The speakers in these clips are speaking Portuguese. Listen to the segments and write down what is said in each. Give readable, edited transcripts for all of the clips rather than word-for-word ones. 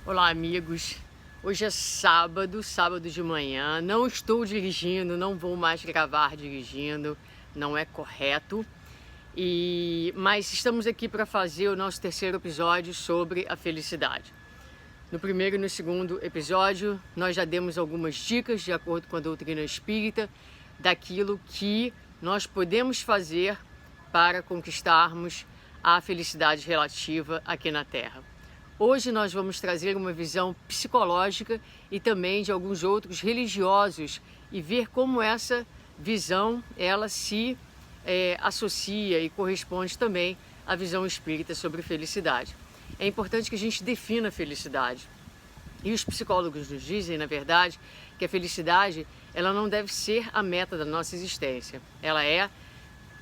Olá, amigos. Hoje é sábado de manhã. Não estou dirigindo, não vou mais gravar dirigindo, não é correto. Mas estamos aqui para fazer o nosso terceiro episódio sobre a felicidade. No primeiro e no segundo episódio, nós já demos algumas dicas, de acordo com a doutrina espírita, daquilo que nós podemos fazer para conquistarmos a felicidade relativa aqui na Terra. Hoje nós vamos trazer uma visão psicológica e também de alguns outros religiosos e ver como essa visão ela se associa e corresponde também à visão espírita sobre felicidade. É importante que a gente defina a felicidade. E os psicólogos nos dizem, na verdade, que a felicidade ela não deve ser a meta da nossa existência. Ela é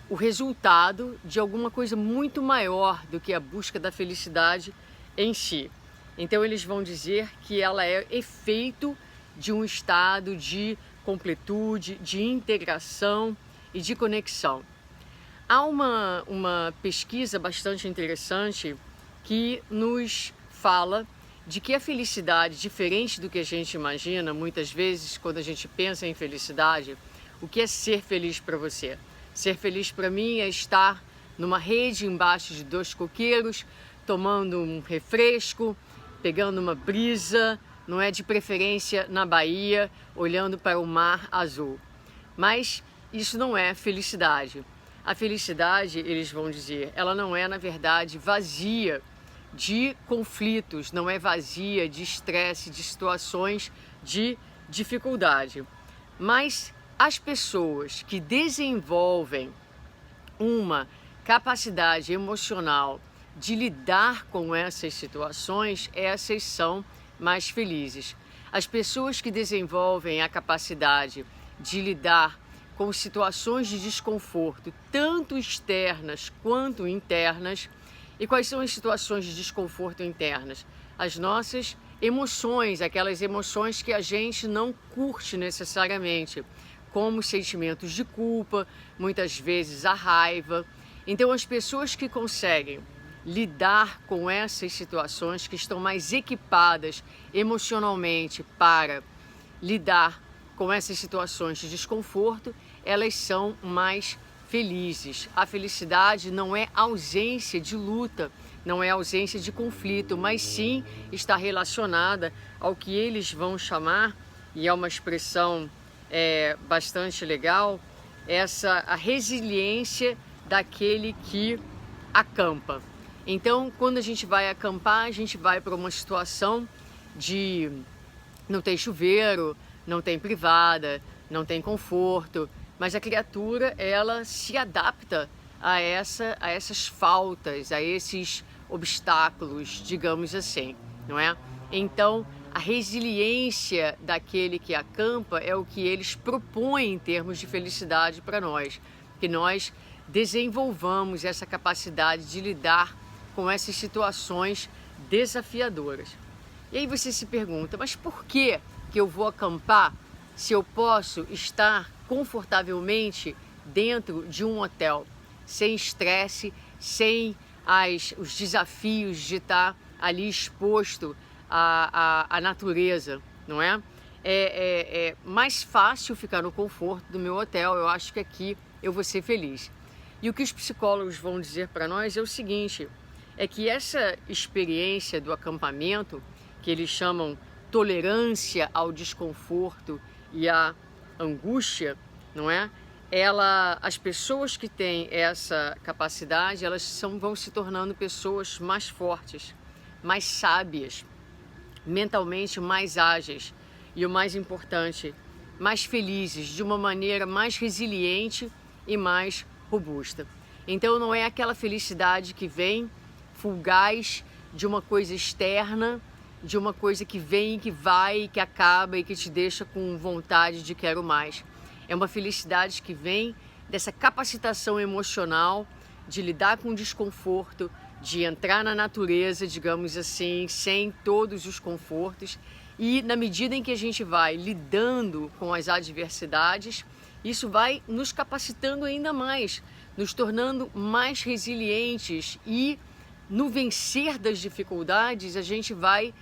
o resultado de alguma coisa muito maior do que a busca da felicidade em si. Então eles vão dizer que ela é efeito de um estado de completude, de integração e de conexão. Há uma pesquisa bastante interessante que nos fala de que a felicidade, diferente do que a gente imagina, muitas vezes quando a gente pensa em felicidade, o que é ser feliz para você? Ser feliz para mim é estar numa rede embaixo de 2 coqueiros, tomando um refresco, pegando uma brisa, não é, de preferência na Bahia, olhando para o mar azul. Mas isso não é felicidade. A felicidade, eles vão dizer, ela não é, na verdade, vazia de conflitos, não é vazia de estresse, de situações de dificuldade. Mas as pessoas que desenvolvem uma capacidade emocional de lidar com essas situações, essas são mais felizes. As pessoas que desenvolvem a capacidade de lidar com situações de desconforto, tanto externas quanto internas. E quais são as situações de desconforto internas? As nossas emoções, aquelas emoções que a gente não curte necessariamente, como sentimentos de culpa, muitas vezes a raiva. Então as pessoas que conseguem lidar com essas situações, que estão mais equipadas emocionalmente para lidar com essas situações de desconforto, elas são mais felizes. A felicidade não é ausência de luta, não é ausência de conflito, mas sim está relacionada ao que eles vão chamar, e é uma expressão bastante legal, a resiliência daquele que acampa. Então, quando a gente vai acampar, a gente vai para uma situação de não tem chuveiro, não tem privada, não tem conforto, mas a criatura ela se adapta a essas faltas, a esses obstáculos, digamos assim, não é? Então, a resiliência daquele que acampa é o que eles propõem em termos de felicidade para nós, que nós desenvolvamos essa capacidade de lidar com essas situações desafiadoras. E aí você se pergunta, mas por que eu vou acampar se eu posso estar confortavelmente dentro de um hotel, sem estresse, sem os desafios de estar ali exposto à natureza, não é? É mais fácil ficar no conforto do meu hotel, eu acho que aqui eu vou ser feliz. E o que os psicólogos vão dizer para nós é o seguinte, é que essa experiência do acampamento, que eles chamam tolerância ao desconforto e à angústia, não é? As pessoas que têm essa capacidade, elas vão se tornando pessoas mais fortes, mais sábias, mentalmente mais ágeis e, o mais importante, mais felizes, de uma maneira mais resiliente e mais robusta. Então não é aquela felicidade que vem fugaz de uma coisa externa, de uma coisa que vem e que vai e que acaba e que te deixa com vontade de quero mais. É uma felicidade que vem dessa capacitação emocional de lidar com o desconforto, de entrar na natureza, digamos assim, sem todos os confortos. E na medida em que a gente vai lidando com as adversidades, isso vai nos capacitando ainda mais, nos tornando mais resilientes e no vencer das dificuldades a gente vai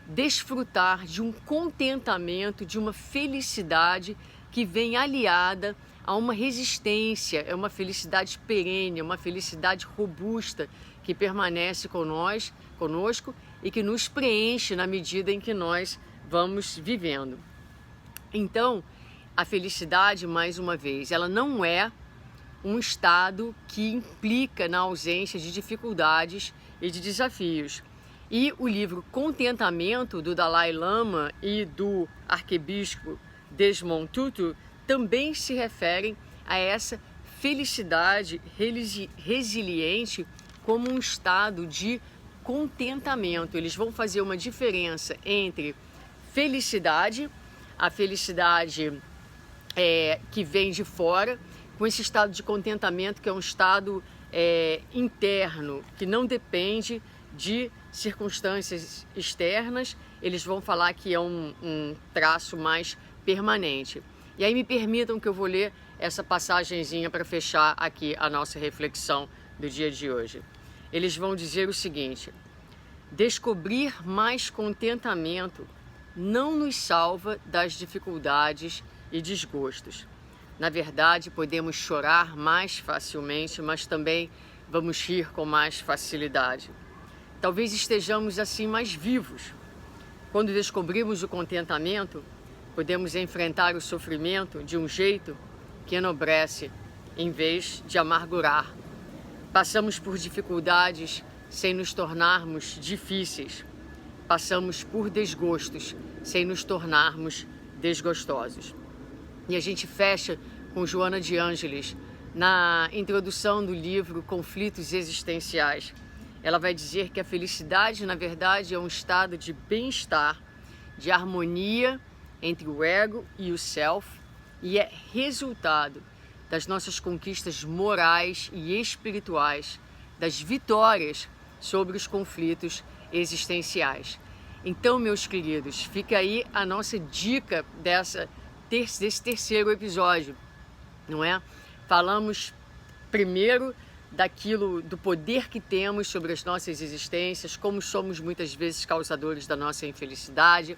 desfrutar de um contentamento, de uma felicidade que vem aliada a uma resistência, é uma felicidade perene, uma felicidade robusta que permanece conosco e que nos preenche na medida em que nós vamos vivendo. Então, a felicidade, mais uma vez, ela não é um estado que implica na ausência de dificuldades e de desafios. E o livro Contentamento, do Dalai Lama e do arcebispo Desmond Tutu, também se referem a essa felicidade resiliente como um estado de contentamento. Eles vão fazer uma diferença entre felicidade, a felicidade que vem de fora, com esse estado de contentamento que é um estado interno, que não depende de circunstâncias externas. Eles vão falar que é um traço mais permanente. E aí me permitam que eu vou ler essa passagenzinha para fechar aqui a nossa reflexão do dia de hoje. Eles vão dizer o seguinte: descobrir mais contentamento não nos salva das dificuldades e desgostos. Na verdade, podemos chorar mais facilmente, mas também vamos rir com mais facilidade. Talvez estejamos assim mais vivos. Quando descobrimos o contentamento, podemos enfrentar o sofrimento de um jeito que enobrece, em vez de amargurar. Passamos por dificuldades sem nos tornarmos difíceis. Passamos por desgostos sem nos tornarmos desgostosos. E a gente fecha com Joana de Ângeles, na introdução do livro Conflitos Existenciais. Ela vai dizer que a felicidade, na verdade, é um estado de bem-estar, de harmonia entre o ego e o self, e é resultado das nossas conquistas morais e espirituais, das vitórias sobre os conflitos existenciais. Então, meus queridos, fica aí a nossa dica desse terceiro episódio, não é? Falamos primeiro do poder que temos sobre as nossas existências, como somos muitas vezes causadores da nossa infelicidade.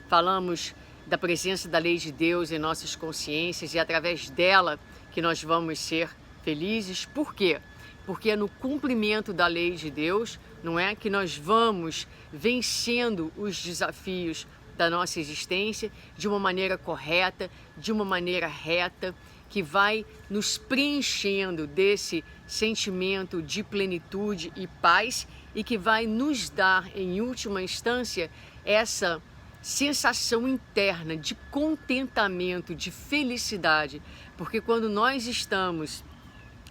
Falamos da presença da lei de Deus em nossas consciências e através dela que nós vamos ser felizes. Por quê? Porque é no cumprimento da lei de Deus, não é, que nós vamos vencendo os desafios da nossa existência de uma maneira correta, de uma maneira reta, que vai nos preenchendo desse sentimento de plenitude e paz e que vai nos dar, em última instância, essa sensação interna de contentamento, de felicidade, porque quando nós estamos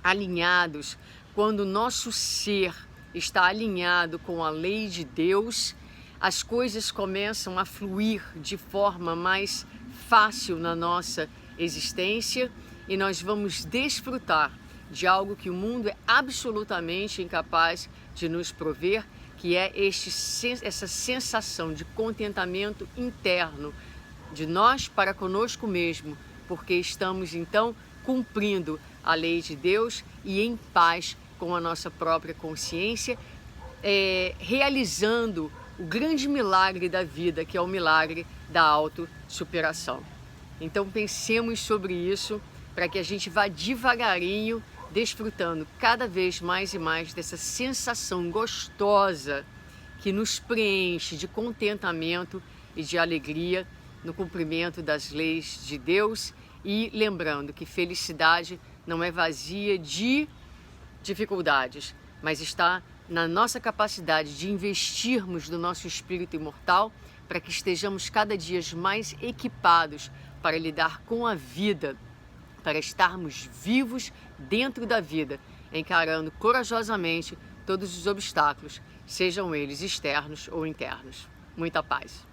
alinhados, quando o nosso ser está alinhado com a lei de Deus, as coisas começam a fluir de forma mais fácil na nossa existência e nós vamos desfrutar de algo que o mundo é absolutamente incapaz de nos prover, que é essa sensação de contentamento interno de nós para conosco mesmo, porque estamos então cumprindo a lei de Deus e em paz com a nossa própria consciência, realizando o grande milagre da vida, que é o milagre da autossuperação. Então pensemos sobre isso para que a gente vá devagarinho desfrutando cada vez mais e mais dessa sensação gostosa que nos preenche de contentamento e de alegria no cumprimento das leis de Deus, e lembrando que felicidade não é vazia de dificuldades, mas está na nossa capacidade de investirmos no nosso espírito imortal para que estejamos cada dia mais equipados para lidar com a vida, para estarmos vivos dentro da vida, encarando corajosamente todos os obstáculos, sejam eles externos ou internos. Muita paz.